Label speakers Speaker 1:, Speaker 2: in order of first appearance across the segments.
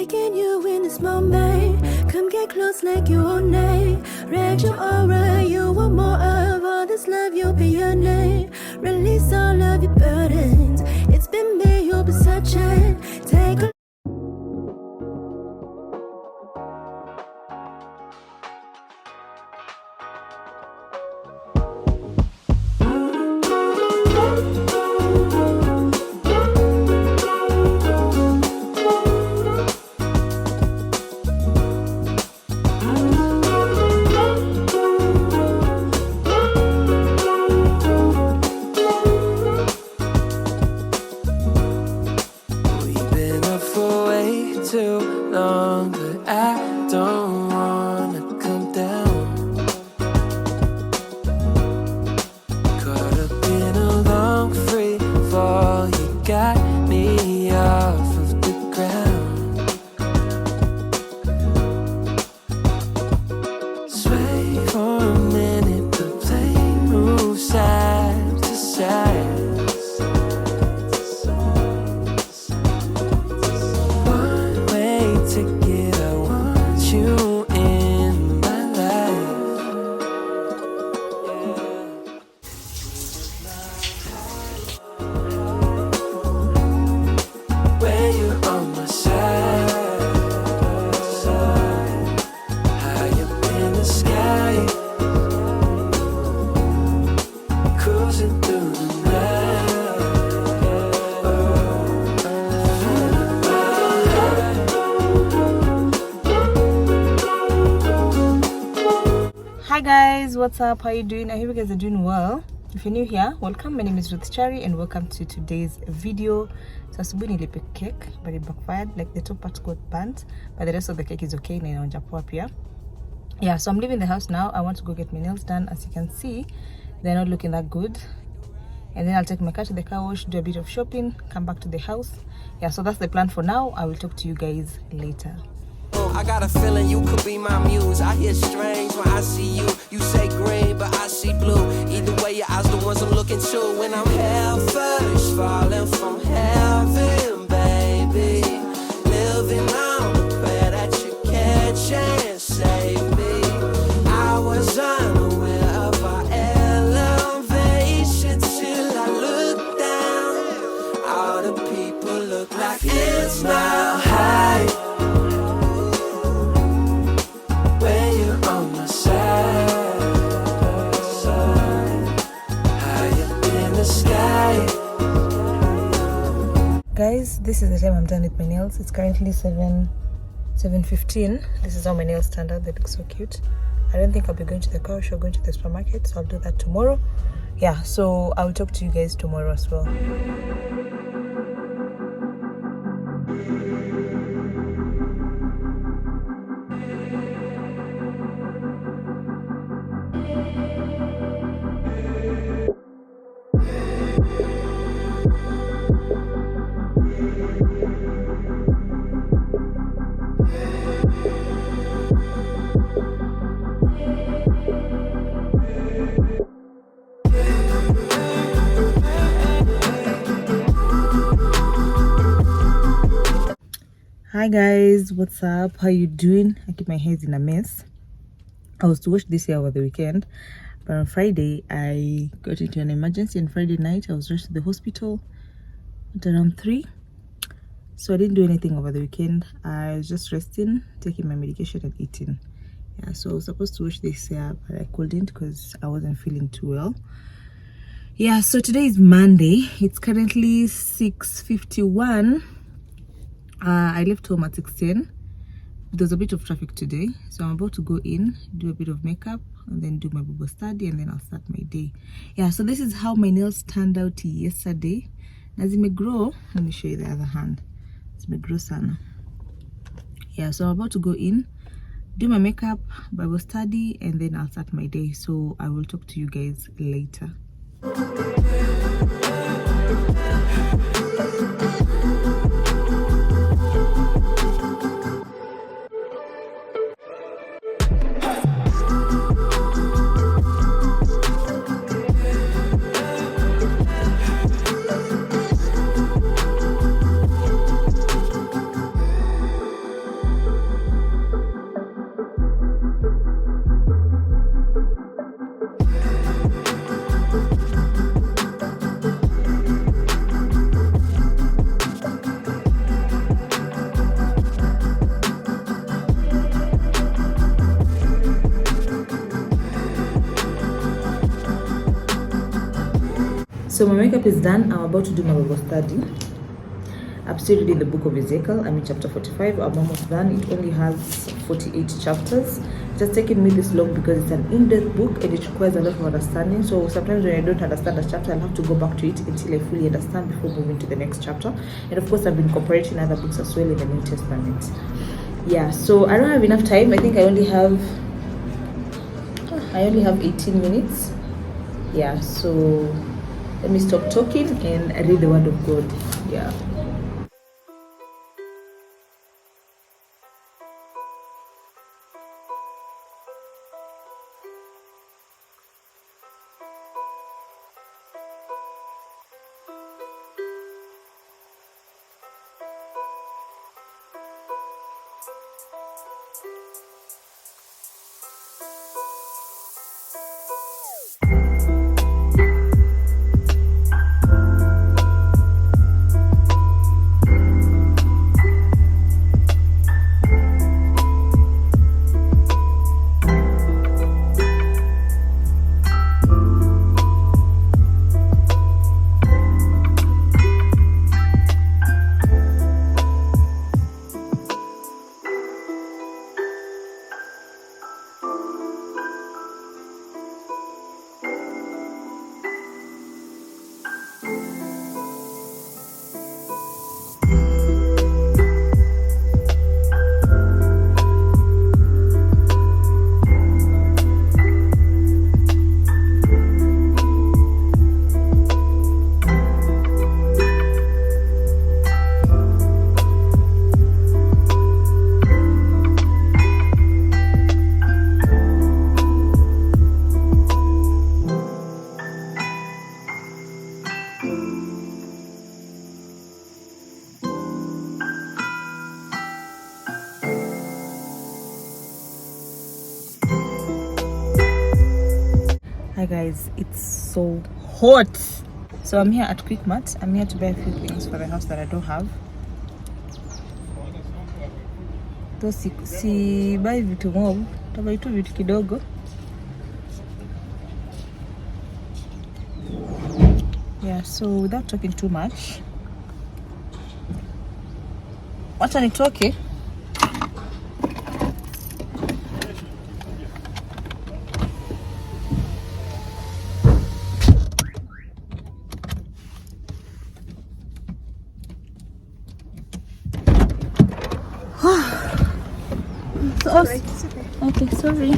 Speaker 1: taking you in this moment. Come get close like you own name. Read your aura, you want more of all this love, you'll be your name. Release all of your burdens. It's been me, you'll be searching. Take a
Speaker 2: Hi guys, what's up? How you doing? I hope you guys are doing well. If you're new here, welcome. My name is Ruth Chari and welcome to today's video. So asubuhi nilipick cake but it backfired. Like the top part got burnt, but the rest of the cake is okay. Yeah, so I'm leaving the house now. I want to go get my nails done. As you can see, they're not looking that good. And then I'll take my car to the car wash, do a bit of shopping, come back to the house. Yeah, so that's the plan for now. I will talk to you guys later.
Speaker 3: I got a feeling you could be my muse. I hear strange when I see you. You say green, but I see blue. Either way, your eyes the ones I'm looking to. When I'm hell first, falling from heaven, baby. Living on the prayer that you catch and save me. I was unaware of our elevation till I looked down. All the people look like it's now high.
Speaker 2: Guys, this is the time I'm done with my nails. It's currently 7:15. This is how my nails turned out. They look so cute. I don't think I'll be going to the car wash or going to the supermarket, so I'll do that tomorrow. Yeah, so I will talk to you guys tomorrow as well. Hi guys, what's up? How you doing? I keep my hair in a mess. I was to wash this hair over the weekend, but on Friday I got into an emergency, and Friday night I was rushed to the hospital at around 3. So I didn't do anything over the weekend. I was just resting, taking my medication and eating. Yeah, so I was supposed to wash this hair, but I couldn't because I wasn't feeling too well. Yeah, so today is Monday. It's currently 6:51. I left home at 6:10. There's a bit of traffic today, so I'm about to go in, do a bit of makeup, and then do my Bible study, and then I'll start my day. Yeah, so this is how my nails turned out yesterday. Na zimegrow. Let me show you the other hand. Zimegrow sana. Yeah, so I'm about to go in, do my makeup, Bible study, and then I'll start my day. So I will talk to you guys later. So my makeup is done. I'm about to do my Bible study. I'm still reading the book of Ezekiel. I'm in chapter 45. I'm almost done. It only has 48 chapters. It has taken me this long because it's an in-depth book and it requires a lot of understanding. So sometimes when I don't understand a chapter, I'll have to go back to it until I fully understand before moving to the next chapter. And of course, I've been comparing other books as well in the New Testament. Yeah, so I don't have enough time. I think I only have 18 minutes. Yeah, so let me stop talking and read the word of God. Yeah. Hi guys, it's so hot. So I'm here at Quickmart. I'm here to buy a few things for the house that I don't have. So si buy vitu mob, tabai tu vitu kidogo. Yeah, so without talking too much, wacha nitoke. Okay, sorry.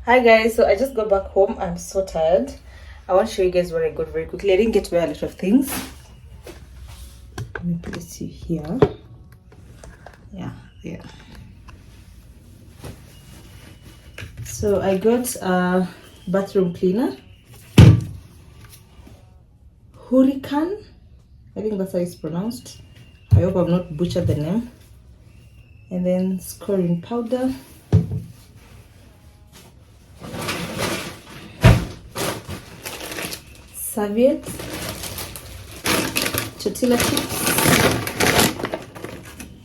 Speaker 2: Hi guys, so I just got back home. I'm so tired. I want to show you guys what I got very quickly. I didn't get to wear a lot of things. Let me place you here. Yeah. So I got a bathroom cleaner. Hurricane. I think that's how it's pronounced. I hope I've not butchered the name. And then scoring powder. Serviettes, tortilla chips,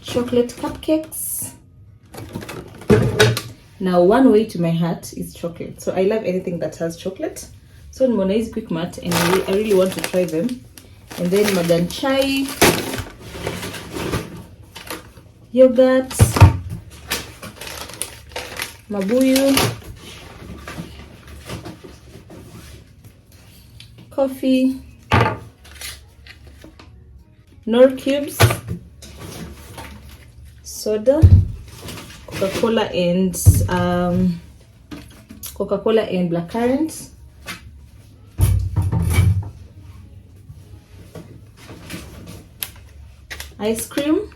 Speaker 2: chocolate cupcakes. Now, one way to my heart is chocolate. So I love anything that has chocolate. So in Monai's Quickmart, and I really want to try them. And then Madan chai, yogurt, mabuyu, coffee, Nor cubes, soda, Coca-Cola and blackcurrant, ice cream,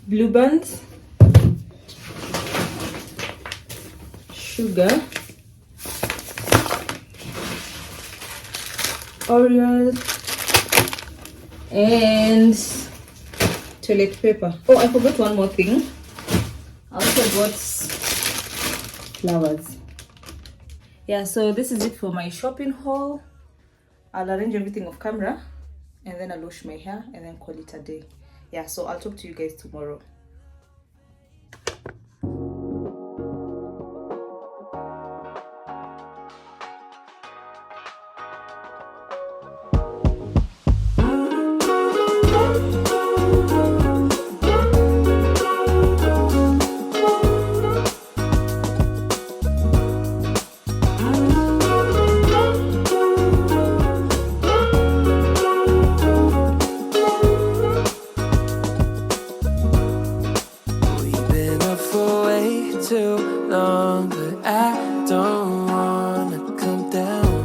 Speaker 2: blue bands, sugar, Oreos, and toilet paper. Oh, I forgot one more thing. I also got flowers. Yeah, so this is it for my shopping haul. I'll arrange everything off camera and then I'll wash my hair and then call it a day. Yeah, so I'll talk to you guys tomorrow.
Speaker 3: We've been up for way too long, but I don't wanna come down.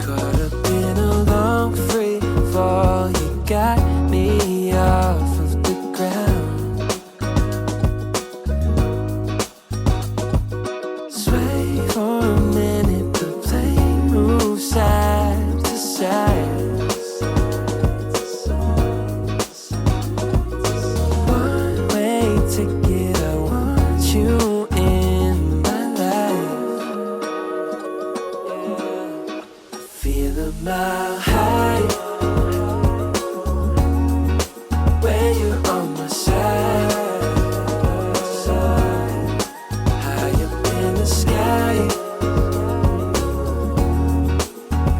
Speaker 3: Caught up in a long free fall, you got me off of the ground. Sway for a minute, the plane moves side to side. One way ticket, I want you in my life. Feel a mile high when you're on my side. High up in the sky,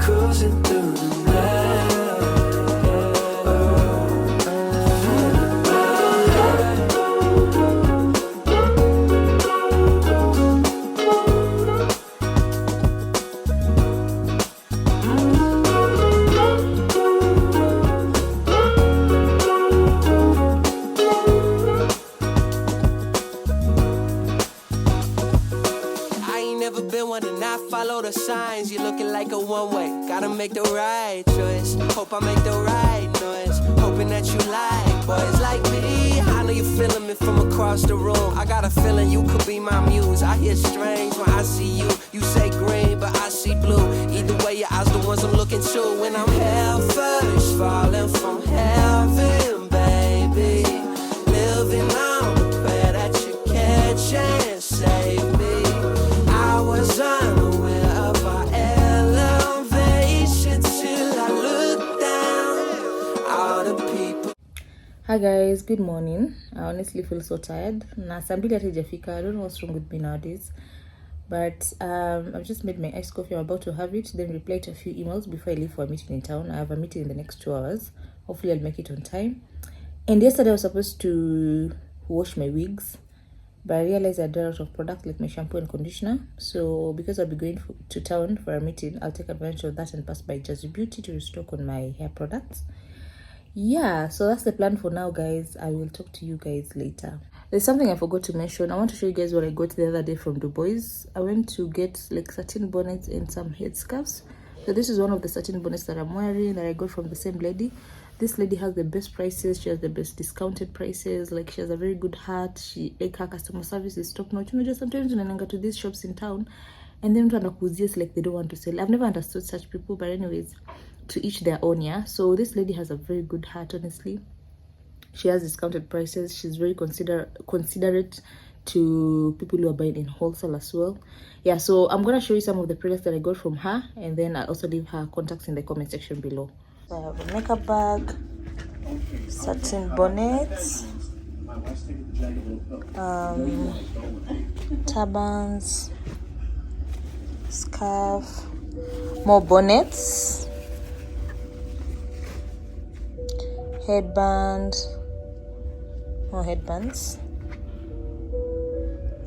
Speaker 3: cruising through the night. I ain't never been one to not follow the signs. You're looking like a one-way. Gotta make the right choice. Hope I make the right noise. Hoping that you like boys like me. I know you're feeling me from across the room. I got a feeling you could be my muse. I hear strange when I see you. You say green, but I see blue. Either way, your eyes the ones I'm looking to. When I'm hell first, falling from heaven, baby. Living on the prayer that you catch and save me. I was unaware of our elevation till I looked down. All the people.
Speaker 2: Hi guys, good morning. I honestly feel so tired. Na saa mbili hata haijafika. I don't know what's wrong with me nowadays. But I've just made my iced coffee. I'm about to have it, then reply to a few emails before I leave for a meeting in town. I have a meeting in the next 2 hours. Hopefully I'll make it on time. And yesterday I was supposed to wash my wigs, but I realized I ran out of product like my shampoo and conditioner. So because I'll be going to town for a meeting, I'll take advantage of that and pass by Jazzy Beauty to restock on my hair products. Yeah, so that's the plan for now, guys. I will talk to you guys later. There's something I forgot to mention. I want to show you guys what I got the other day from Dubois. I went to get like satin bonnets and some headscarves. So this is one of the satin bonnets that I'm wearing that I got from the same lady. This lady has the best prices. She has the best discounted prices. Like, she has a very good heart. Her customer service is top notch. You know, just sometimes when I go to these shops in town and then just like they don't want to sell. I've never understood such people, but anyways, to each their own. Yeah, so this lady has a very good heart, honestly. She has discounted prices. She's very considerate to people who are buying in wholesale as well. Yeah, so I'm gonna show you some of the products that I got from her, and then I'll also leave her contacts in the comment section below. So I have a makeup bag, satin bonnets, turbans, scarf, more bonnets, headband, more headbands.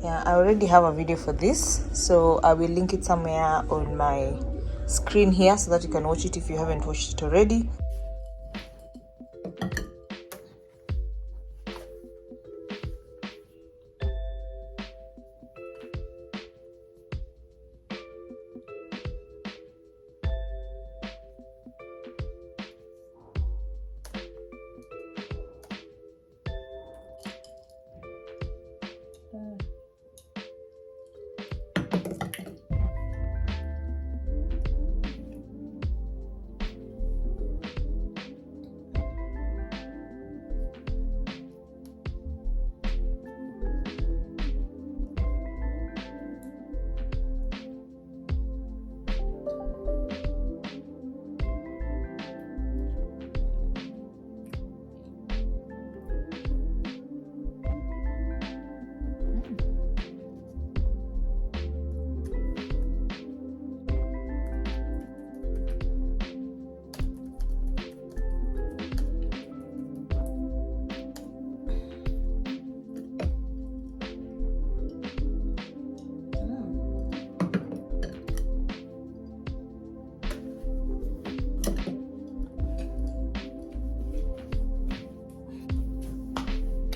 Speaker 2: Yeah, I already have a video for this, so I will link it somewhere on my screen here so that you can watch it if you haven't watched it already.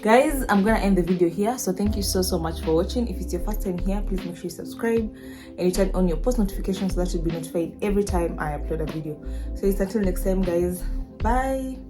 Speaker 2: Guys, I'm gonna end the video here. So thank you so much for watching. If it's your first time here, please make sure you subscribe and you turn on your post notifications so that you'll be notified every time I upload a video. So it's until next time, guys. Bye.